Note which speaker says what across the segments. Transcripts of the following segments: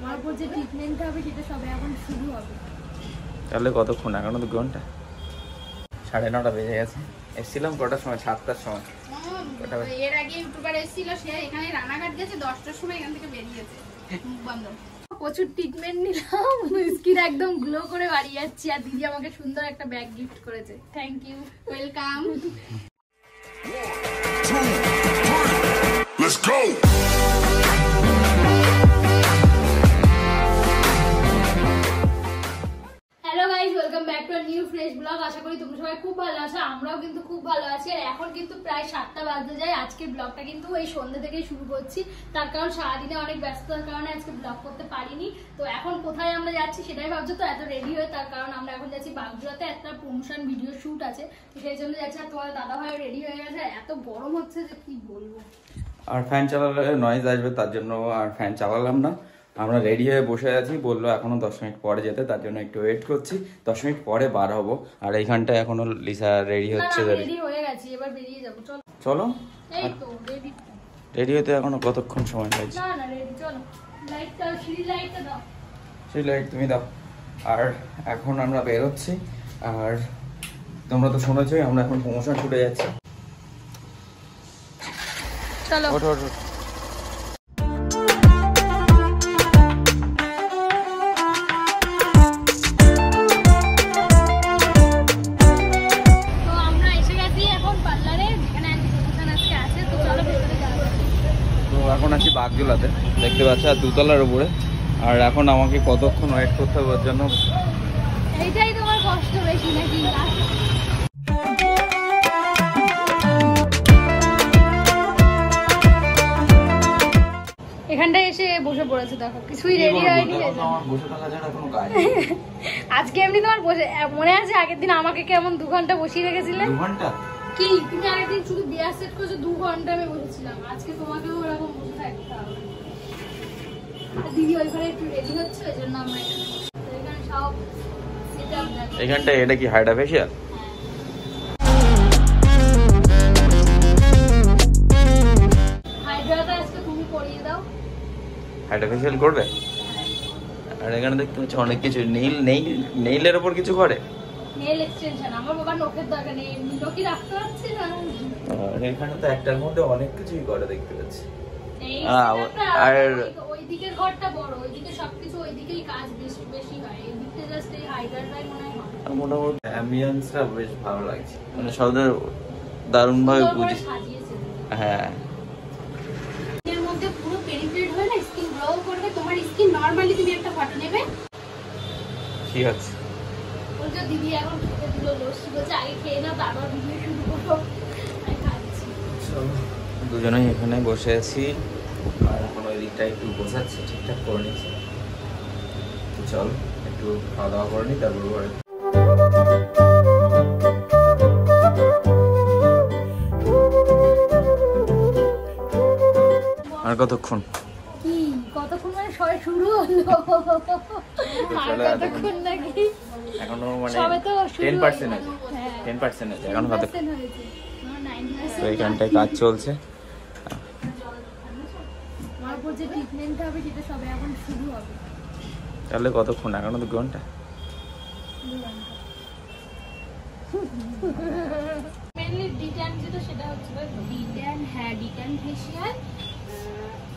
Speaker 1: আমার উপর যে ট্রিটমেন্টটা হবে সেটা সবে এখন শুরু হবে।
Speaker 2: তাহলে কতক্ষণ? এখনো 2 ঘন্টা। 9:30 বেজে গেছে। এসেছিলাম কটার সময়? 7টার সময়।
Speaker 1: এর আগে ইউটিউবার এসেছিল, সে এখানে রানাঘাট গেছে 10টার সময়, এখান থেকে বেরিয়েছে মুখ বন্ধ। প্রচুর ট্রিটমেন্ট নিলাম, স্কিন একদম গ্লো করে বাড়ি যাচ্ছি। আর দিদি আমাকে সুন্দর একটা ব্যাগ গিফট করেছে। Thank you, welcome. Let's go. Hello guys, welcome back to a new fresh blog. আশা করি তোমরা সবাই খুব ভালো আছো, আমরাও কিন্তু খুব ভালো আছি। আর এখন কিন্তু প্রায় 7টা বাজতে যায়। আজকের ব্লগটা কিন্তু এই সন্ধ্যে থেকেই শুরু করছি, তার কারণ সারাদিনে অনেক ব্যস্ততার কারণে আজকে ব্লগ করতে পারিনি। তো এখন কোথায় আমরা যাচ্ছি সেটাই ভাবছো তো, এত রেডি হয়ে। তার কারণ আমরা এখন যাচ্ছি বাগজোড়াতে, একটা প্রমোশন ভিডিও শুট আছে, তো সেই জন্য যাচ্ছি। আর তোমার দাদা ভাই রেডি হয়ে গেছে, এত গরম হচ্ছে যে কি বলবো।
Speaker 2: আর ফ্যান চালালে নয়েজ আসবে, তার জন্য আর ফ্যান চালালাম না। আমরা রেডি হয়ে বসে আছি, বললো এখনো 10 মিনিট পরে যেতে, তার জন্য একটু ওয়েট করছি। 10 মিনিট পরে বার হবো। আর এইখানটা এখনো লিসা রেডি হচ্ছে।
Speaker 1: রেডি হয়ে গেছি, এবার বেরিয়ে যাবো। চলো
Speaker 2: চলো।
Speaker 1: এই তো রেডি।
Speaker 2: রেডি হতে এখনো কতক্ষণ সময় লাগছে?
Speaker 1: না না রেডি, চলো। লাইটটা, সিঁড়ি লাইটটা দাও।
Speaker 2: সেই লাইট তুমি দাও। আর এখন আমরা বেরোচ্ছি। আর তোমরা তো শুনেছোই, আমরা এখন প্রমোশন শুটে যাচ্ছি।
Speaker 1: চলো
Speaker 2: ওঠো ওঠো। এখন আছি বাগজোলাতে, দেখতে পাচ্ছ, আর 2তলার উপরে। আর এখন আমাকে কতক্ষণ ওয়েট করতে হবে ওর জন্য।
Speaker 1: এইটাই তোমার কষ্ট বেশি নাকি? এখানটায় এসে বসে পড়েছে, দেখো কিছুই রেডি হয়নি। আজকে এমনি তোমার বসে মনে আছে আগের দিন আমাকে কেমন 2 ঘন্টা বসিয়ে রেখেছিলে?
Speaker 2: 2 ঘন্টা
Speaker 1: কি তুমি আগের দিন শুধু বিয়ার সেট করছো, 2 ঘন্টা আমি বসেছিলাম। আজকে তোমাকেও ওরকম বসে থাকতে হবে। দিদি ওইখানে একটু রেডি হচ্ছে, ওই জন্য আমরা এখানে সব সেটআপ দেখো।
Speaker 2: এখানটা এটা কি হাইড্রা ফেশিয়াল?
Speaker 1: হাইড্রাটা আজকে তুমি করিয়ে দাও।
Speaker 2: হাইড্রা ফেশিয়াল করবে? আর এখানে দেখতে পাচ্ছ অনেক কিছু, নেইলের উপর কিছু করে।
Speaker 1: নেল এক্সটেনশন, আমার বাবার নখের দরকার নেই, নখই রাখতে পারছি না।
Speaker 2: আর এখানে তো একটার মধ্যে অনেক কিছুই করে দেখতে পাচ্ছি।
Speaker 1: আর ওইদিকের ঘরটা বড়, ওইদিকে সবকিছু, ওইদিকেই কাজ বেশি হয়। এইদিকে জাস্ট এই হাইড্রাটাই মনে হয়।
Speaker 2: মোটামুটি অ্যাম্বিয়েন্সটা বেশ ভালো লাগছে, মানে সবদের দারুণ ভাবে বুঝি। হ্যাঁ,
Speaker 1: এর মধ্যে পুরো পেনিট্রেট হয়ে না স্কিন গ্লো করবে। তোমার স্কিন নরমালি তুমি একটা ফটো নেবে।
Speaker 2: কি আছে
Speaker 1: ওই যে দিদি এখন খেতে দিল লস্যি, বলছে আগে খেয়ে নাও তারপর ভিডিও শুরু করো। আমি খাচ্ছি।
Speaker 2: দুজনেই এখানে বসে আছি। আর এখন ওই দিকটা একটু বসাচ্ছি, ঠিকঠাক করে নিচ্ছি। চল একটু খাওয়া দাওয়া করে নি, তারপর ঘরে। আর কতক্ষণ?
Speaker 1: কি কতক্ষণ মানে সবাই শুরু হলো? আর কতক্ষণ নাকি?
Speaker 2: এখনো মানে
Speaker 1: সবে তো
Speaker 2: 10% আছে। 10% আছে এখন। কতক্ষণ
Speaker 1: হয়েছে?
Speaker 2: তো এইখানটায় কাজ চলছে।
Speaker 1: আমার উপর যে ট্রিটমেন্টটা হবে সেটা সবে এখন শুরু হবে।
Speaker 2: তাহলে কতক্ষণ? এখনো 2 ঘন্টা।
Speaker 1: মেইনলি ডিট্যান যেটা, সেটা হচ্ছে ডিট্যান, হ্যাঁ ডিট্যান ফেশিয়াল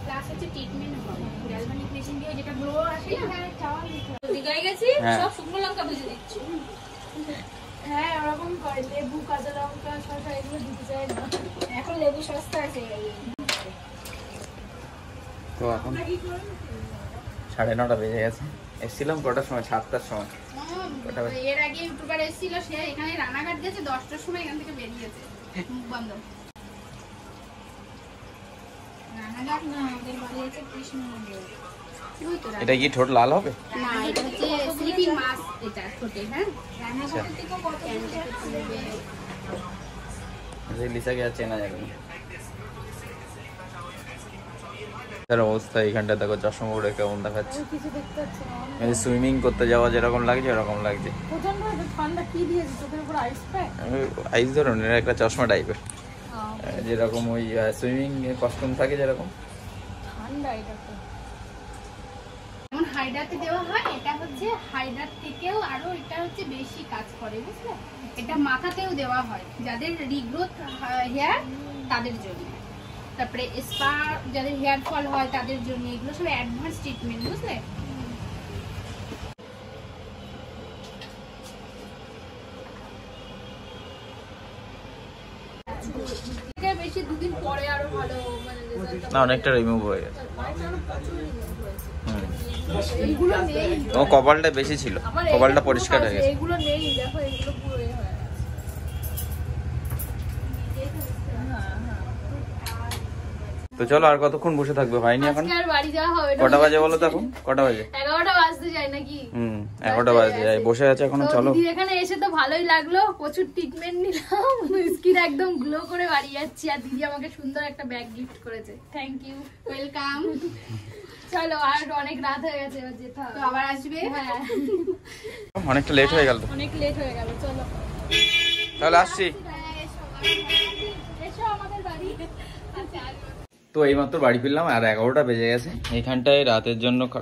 Speaker 1: প্লাস হচ্ছে ট্রিটমেন্ট হবে গ্যালভানিক মেশিন দিয়ে, যেটা গ্লো আসে না। হ্যাঁ চাওয়াল দিগাই গেছি, সব শুকনো লঙ্কা ভেজে দিচ্ছি। হ্যাঁ ওরকম করে, লেবু, কাঁচা লঙ্কা, শসা এগুলো দিতে চাই না। এখন লেবু সস্তা আছে।
Speaker 2: তো এখন 9:30 বেজে গেছে। এসেছিলাম কটার সময়? 7টার সময়।
Speaker 1: এর আগে ইউটিউবার এসেছিল, সে এখানে রানাঘাট গেছে 10টার সময়, এখান থেকে বেরিয়েছে মুখ বন্ধ। রানাঘাট না, আমাদের বাড়ি আছে কৃষ্ণনগর।
Speaker 2: এটা কি ঠোঁট লাল হবে?
Speaker 1: না, এটা হচ্ছে স্লিপিং মাস্ক, এটা ঠোঁটে। হ্যাঁ রানাঘাট থেকে কত পড়বে?
Speaker 2: লিসাকে আর চেনা যাবে না। তার অবস্থা এইখানটা দেখো, চশমা পরে কেমন দেখাচ্ছে।
Speaker 1: কিছু দেখতে পাচ্ছি না।
Speaker 2: সুইমিং করতে যাওয়া যেরকম লাগছে এরকম লাগছে।
Speaker 1: প্রচন্ড ঠান্ডা। কি দিয়েছে চোখের উপর? আইস প্যাক?
Speaker 2: আইস ধরনের একটা চশমা টাইপের, যেরকম ওই সুইমিং কস্টিউম থাকে যেরকম।
Speaker 1: ঠান্ডা এটা তো। এমন হাইড্রাতে দেওয়া হয়, এটা হচ্ছে হাইড্রার থেকেও আরো এটা হচ্ছে বেশি কাজ করে, বুঝলে? এটা মাথাতেও দেওয়া হয় যাদের রিগ্রোথ হেয়ার তাদের জন্য, তারপরে স্পা যাদের হেয়ার ফল হয় তাদের জন্য, এগুলো সব অ্যাডভান্স ট্রিটমেন্ট, বুঝলে? বেশি দুদিন পরে আরো ভালো মানে
Speaker 2: না, অনেকটা রিমুভ হয়ে গেছে।
Speaker 1: এইগুলো নেই,
Speaker 2: ও কপালটা বেশি ছিল, কপালটা পরিষ্কার হয়ে গেছে।
Speaker 1: এইগুলো নেই, দেখো এগুলো পুরো হয়ে গেছে।
Speaker 2: তো চলো, আর কতক্ষণ বসে থাকবে? হয়নি এখন?
Speaker 1: আজকে আর বাড়ি যাওয়া হবে না।
Speaker 2: কটা বাজে বলো তো এখন? কটা বাজে?
Speaker 1: 11টা বাজতে যায় নাকি?
Speaker 2: 11টা বাজে যায়, বসে আছে এখনো। চলো,
Speaker 1: দিদি এখানে এসে তো ভালোই লাগলো, প্রচুর ট্রিটমেন্ট নিলাম, স্কিন একদম গ্লো করে বাড়ি যাচ্ছি। আর দিদি আমাকে সুন্দর একটা ব্যাগ গিফট করেছে, থ্যাংক ইউ, ওয়েলকাম। চলো, আর অনেক রাত হয়ে গেছে, এবার যেতে হবে। তো আবার আসবে? হ্যাঁ,
Speaker 2: অনেকটা লেট হয়ে গেল।
Speaker 1: অনেক লেট হয়ে গেল, চলো
Speaker 2: তাহলে আসছি।
Speaker 1: এসো আমাদের বাড়ি।
Speaker 2: তো এইমাত্র বাড়ি ফিরলাম, আর 11টা বেজে গেছে। এইখানটায়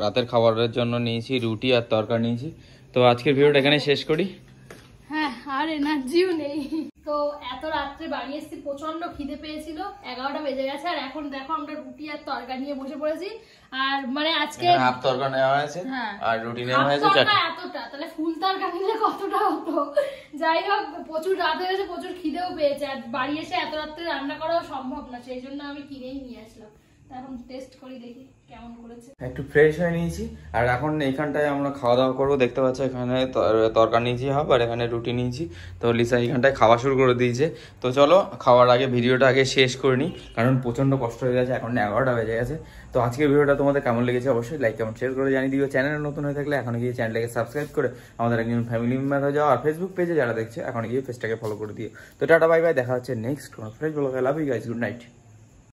Speaker 2: রাতের খাবারের জন্য নিয়েছি রুটি আর তরকারি নিয়েছি। তো আজকের ভিডিওটা এখানে শেষ করি।
Speaker 1: হ্যাঁ, আর এনার্জিও নেই। তো এত রাত্রে বাড়ি এসেছি, প্রচন্ড খিদে পেয়েছিল, 11টা বেজে গেছে। আর এখন দেখো আমরা রুটি আর তরকারি নিয়ে বসে পড়েছি। আর মানে আজকে
Speaker 2: হাফ তরকারি নেওয়া হয়েছে আর রুটি নেওয়া হয়েছে চারটে।
Speaker 1: এতটা, তাহলে ফুল তরকারি নিলে কতটা হতো? যাই হোক, প্রচুর রাত হয়ে গেছে, প্রচুর খিদেও পেয়েছে। আর বাড়ি এসে এত রাত্রে রান্না করাও সম্ভব না, সেই জন্য আমি কিনেই নিয়ে আসলাম। এখন টেস্ট করি, দেখি কেমন করেছে।
Speaker 2: একটু ফ্রেশ হয়ে নিয়েছি, আর এখন এইখানটায় আমরা খাওয়া দাওয়া করবো। দেখতে পাচ্ছ এখানে তরকারি নিয়েছি হাফ, আর এখানে রুটি নিয়েছি। তো লিসা এইখানটায় খাওয়া শুরু করে দিয়েছে। তো চলো, খাওয়ার আগে ভিডিওটা আগে শেষ করে নিই, কারণ প্রচন্ড কষ্ট হয়ে গেছে, এখন 11টা বেজে গেছে। তো আজকের ভিডিওটা তোমাদের কেমন লেগেছে অবশ্যই লাইক কমেন্ট শেয়ার করে জানিয়ে দিও। চ্যানেলে নতুন হয়ে থাকলে এখন গিয়ে চ্যানেলটাকে সাবস্ক্রাইব করে আমাদের একজন ফ্যামিলি মেম্বার হয়ে যাও। আর ফেসবুক পেজে যারা দেখছে এখন গিয়ে পেজটাকে ফলো করে দিও। তো টাটা, বাই বাই, দেখা হচ্ছে নেক্সট কোনো ফ্রেশ ব্লগে। Love you guys, good night.